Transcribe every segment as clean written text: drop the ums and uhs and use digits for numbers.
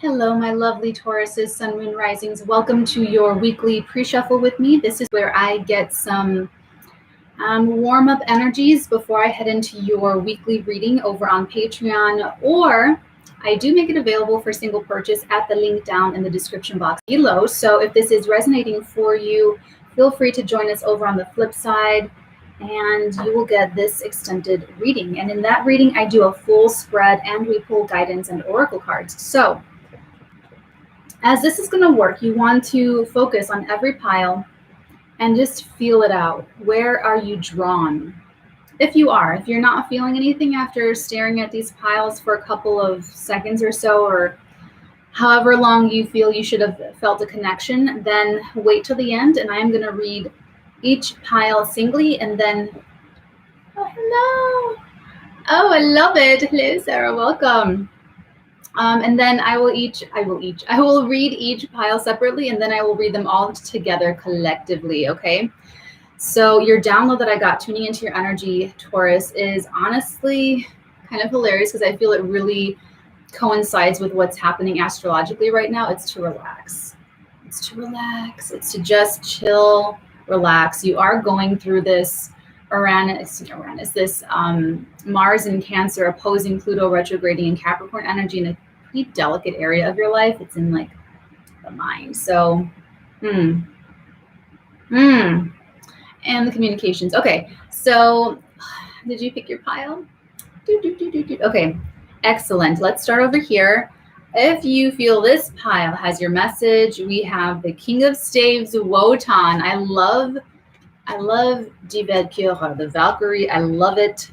Hello, my lovely Tauruses, Sun, Moon, Risings. Welcome to your weekly pre-shuffle with me. This is where I get some warm-up energies before I head into your weekly reading over on Patreon, or I do make it available for single purchase at the link down in the description box below. So if this is resonating for you, feel free to join us over on the flip side, and you will get this extended reading. And in that reading, I do a full spread and we pull guidance and oracle cards. So as this is going to work, you want to focus on every pile and just feel it out. Where are you drawn? If you're not feeling anything after staring at these piles for a couple of seconds or so, or however long you feel you should have felt a connection, then wait till the end, and I am going to read each pile singly, and then, oh, hello. Oh, I love it. Hello, Sarah. Welcome. And then I will read each pile separately, and then I will read them all together collectively, okay? So your download that I got, tuning into your energy, Taurus, is honestly kind of hilarious because I feel it really coincides with what's happening astrologically right now. It's to relax. It's to relax. It's to just chill, relax. You are going through this this Mars in Cancer opposing Pluto retrograding in Capricorn energy in a pretty delicate area of your life. It's in like the mind. So, and the communications. Okay, so did you pick your pile? Okay, excellent. Let's start over here. If you feel this pile has your message, we have the King of Staves, Wotan. I love Die Valkyrie, the Valkyrie. I love it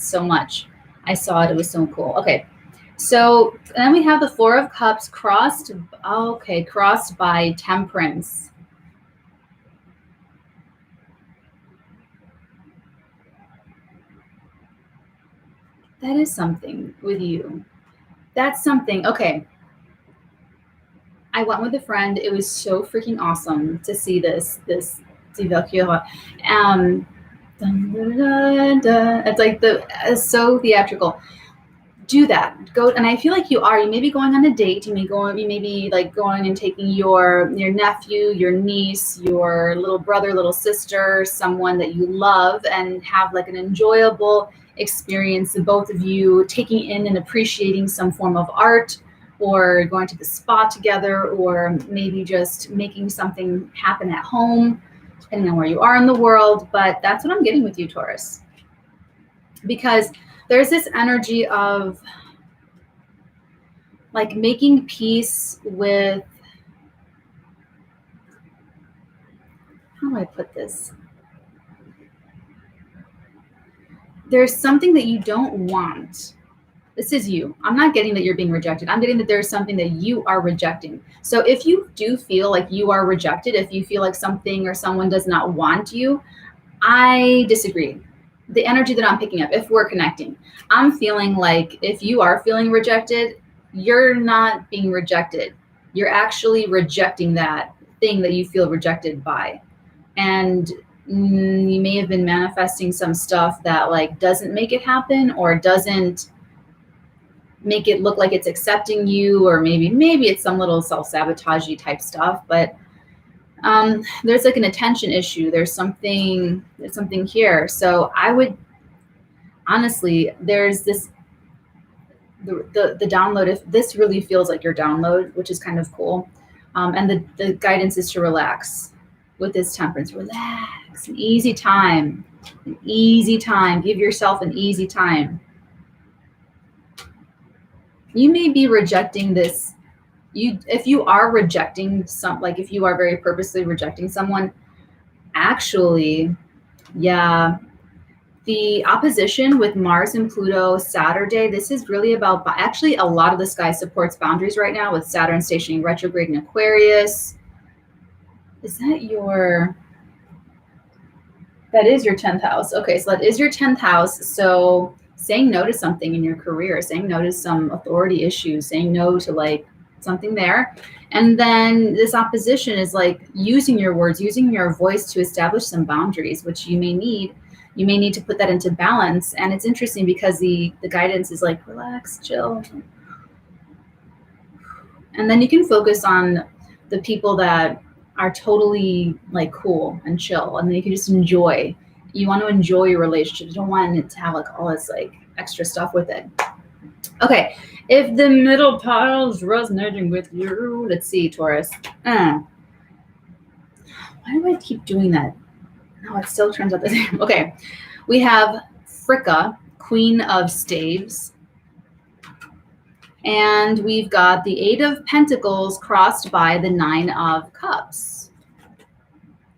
so much. I saw it. It was so cool. Okay, so then we have the Four of Cups crossed. Okay, crossed by Temperance. That is something with you. That's something. Okay. I went with a friend. It was so freaking awesome to see this Die Valkyrie. It's like it's so theatrical. Do that. Go, and I feel like you may be going on a date. You may be like going and taking your nephew, your niece, your little brother, little sister, someone that you love, and have like an enjoyable experience, the both of you taking in and appreciating some form of art, or going to the spa together, or maybe just making something happen at home, depending on where you are in the world. But that's what I'm getting with you, Taurus, because there's this energy of like making peace with, how do I put this? There's something that you don't want. This is you. I'm not getting that you're being rejected. I'm getting that there's something that you are rejecting. So if you do feel like you are rejected, if you feel like something or someone does not want you, I disagree. The energy that I'm picking up, if we're connecting, I'm feeling like if you are feeling rejected, you're not being rejected. You're actually rejecting that thing that you feel rejected by. And you may have been manifesting some stuff that like doesn't make it happen, or doesn't make it look like it's accepting you, or maybe it's some little self-sabotage-y type stuff. But there's like an attention issue. There's something here. So I would honestly, there's this, the download, if this really feels like your download, which is kind of cool. And the guidance is to relax with this Temperance. Relax, an easy time, give yourself an easy time. You may be rejecting this. If you are rejecting if you are very purposely rejecting someone, actually, yeah, the opposition with Mars and Pluto Saturday, this is really about, actually a lot of the sky supports boundaries right now with Saturn stationing retrograde in Aquarius. That is your 10th house. Okay, so that is your 10th house. So saying no to something in your career, saying no to some authority issues, saying no to like something there. And then this opposition is like using your words, using your voice to establish some boundaries, which you may need. You may need to put that into balance. And it's interesting because the guidance is like, relax, chill. And then you can focus on the people that are totally like cool and chill, and then you can just enjoy. You want to enjoy your relationship. You don't want it to have like all this like extra stuff with it. Okay, if the middle pile is resonating with you, let's see, Taurus. Why do I keep doing that? No, it still turns out the same. Okay, we have Fricka, Queen of Staves. And we've got the Eight of Pentacles crossed by the Nine of Cups.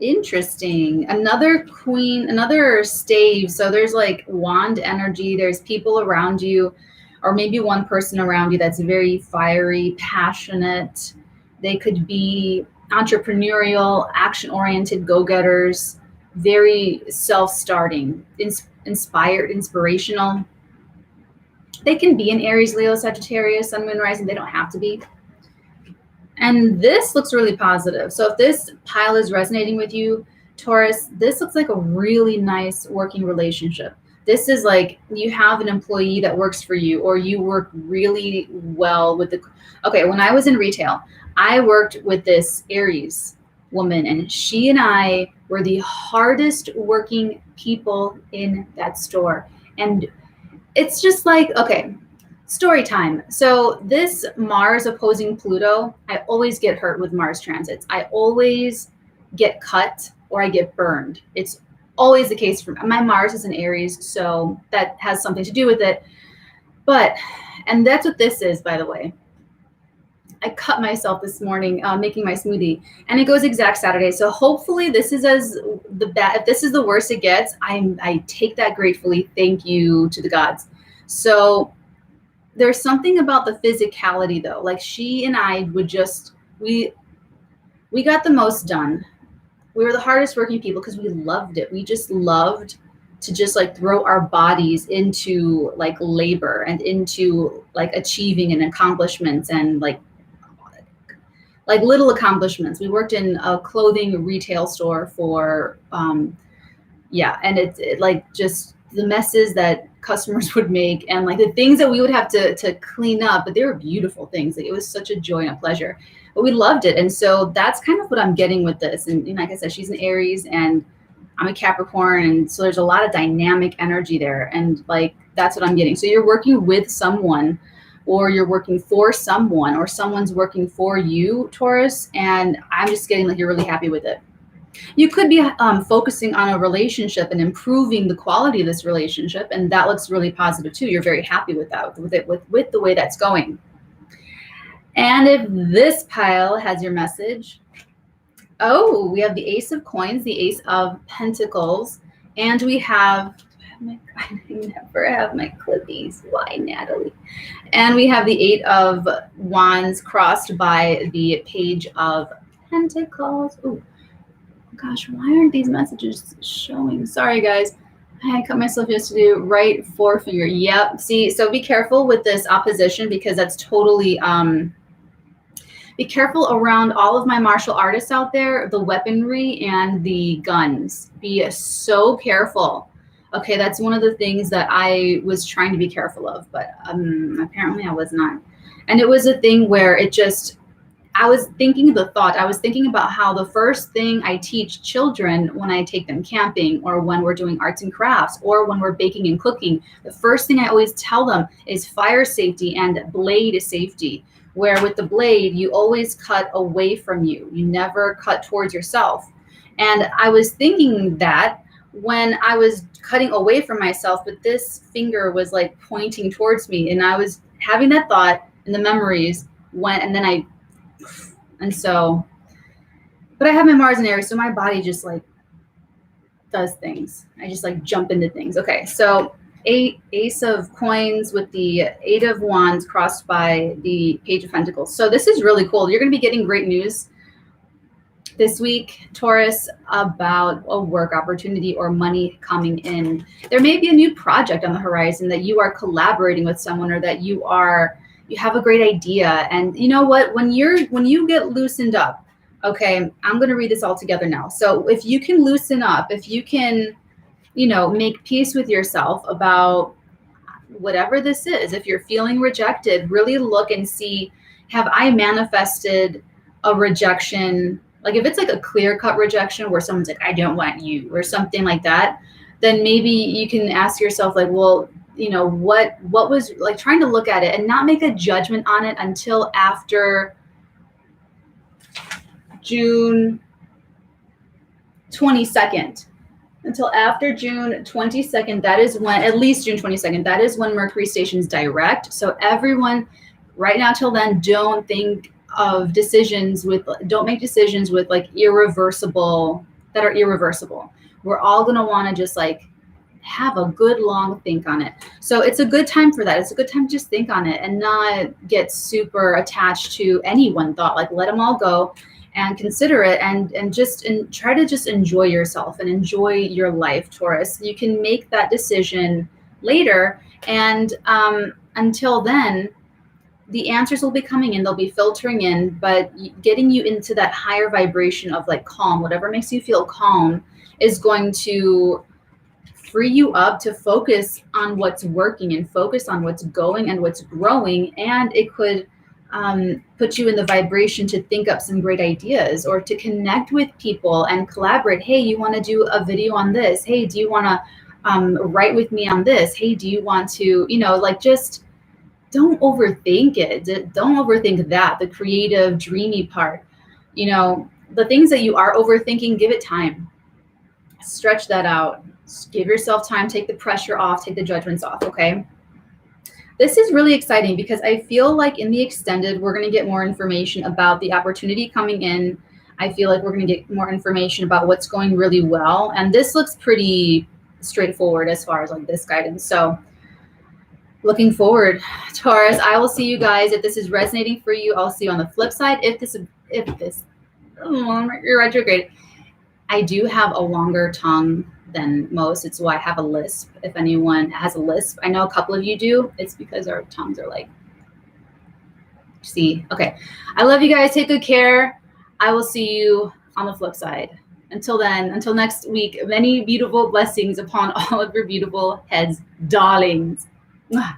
Interesting. Another queen, another stave. So there's like wand energy. There's people around you, or maybe one person around you that's very fiery, passionate. They could be entrepreneurial, action-oriented go-getters, very self-starting, inspired, inspirational. They can be in Aries, Leo, Sagittarius, Sun, Moon, Rising. They don't have to be. And this looks really positive. So if this pile is resonating with you, Taurus, this looks like a really nice working relationship. This is like you have an employee that works for you, or you work really well with the... Okay, when I was in retail, I worked with this Aries woman, and she and I were the hardest working people in that store. And it's just like, okay, story time. So this Mars opposing Pluto, I always get hurt with Mars transits. I always get cut or I get burned. It's always the case for me. My Mars is in Aries, so that has something to do with it. But, and that's what this is, by the way. I cut myself this morning making my smoothie, and it goes exact Saturday. So hopefully this is if this is the worst it gets, I take that gratefully. Thank you to the gods. So there's something about the physicality though. Like she and I would just, we got the most done. We were the hardest working people because we loved it. We just loved to just like throw our bodies into like labor and into like achieving and accomplishments and like little accomplishments. We worked in a clothing retail store for, and it like just the messes that customers would make and like the things that we would have to clean up, but they were beautiful things. Like it was such a joy and a pleasure, but we loved it. And so that's kind of what I'm getting with this. And like I said, she's an Aries and I'm a Capricorn. And so there's a lot of dynamic energy there. And like, that's what I'm getting. So you're working with someone, or you're working for someone, or someone's working for you, Taurus. And I'm just getting like, you're really happy with it. You could be focusing on a relationship and improving the quality of this relationship. And that looks really positive too. You're very happy with that, with the way that's going. And if this pile has your message, oh, we have the Ace of Coins, the Ace of Pentacles, and we have, I never have my clippies. Why, Natalie? And we have the Eight of Wands crossed by the Page of Pentacles. Oh, gosh, why aren't these messages showing? Sorry, guys. I cut myself yesterday. Right forefinger. Yep. See, so be careful with this opposition because that's totally... be careful around all of my martial artists out there, the weaponry and the guns. Be so careful. Okay, that's one of the things that I was trying to be careful of, but apparently I was not. And it was a thing where it just, I was thinking about how the first thing I teach children when I take them camping or when we're doing arts and crafts or when we're baking and cooking, the first thing I always tell them is fire safety and blade safety, where with the blade, you always cut away from you. You never cut towards yourself. And I was thinking that when I was cutting away from myself, but this finger was like pointing towards me, and I was having that thought and the memories went, and so, but I have my Mars in Aries, so my body just like does things. I just like jump into things. Okay, so Ace of Coins with the Eight of Wands crossed by the Page of Pentacles. So this is really cool. You're going to be getting great news this week, Taurus, about a work opportunity or money coming in. There may be a new project on the horizon that you are collaborating with someone, or that you have a great idea. And you know what, when you get loosened up, okay, I'm going to read this all together now. So if you can loosen up, if you can, make peace with yourself about whatever this is, if you're feeling rejected, really look and see, have I manifested a rejection? Like if it's like a clear-cut rejection where someone's like, I don't want you, or something like that, then maybe you can ask yourself like, well, you know, what was, like, trying to look at it and not make a judgment on it until after June 22nd. Until after June 22nd, that is when, at least June 22nd, that is when Mercury stations direct. So everyone, right now till then, don't think of decisions with, don't make decisions with like irreversible, that are irreversible. We're all going to want to just like have a good long think on it. So it's a good time for that. It's a good time to just think on it and not get super attached to any one thought. Like let them all go and consider it, and try to just enjoy yourself and enjoy your life, Taurus. You can make that decision later, and until then, the answers will be coming in, they'll be filtering in, but getting you into that higher vibration of like calm, whatever makes you feel calm, is going to free you up to focus on what's working and focus on what's going and what's growing. And it could put you in the vibration to think up some great ideas or to connect with people and collaborate. Hey, you want to do a video on this? Hey, do you want to write with me on this? Hey, do you want to, you know, like, just don't overthink it. Don't overthink that, the creative, dreamy part. You know, the things that you are overthinking, give it time. Stretch that out. Give yourself time. Take the pressure off. Take the judgments off, okay? This is really exciting because I feel like in the extended, we're going to get more information about the opportunity coming in. I feel like we're going to get more information about what's going really well. And this looks pretty straightforward as far as like this guidance. So looking forward, Taurus. I will see you guys. If this is resonating for you, I'll see you on the flip side. If this, you're retrograde. I do have a longer tongue than most. It's why I have a lisp. If anyone has a lisp, I know a couple of you do. It's because our tongues are like, see. Okay. I love you guys. Take good care. I will see you on the flip side. Until then, until next week, many beautiful blessings upon all of your beautiful heads, darlings. Mwah.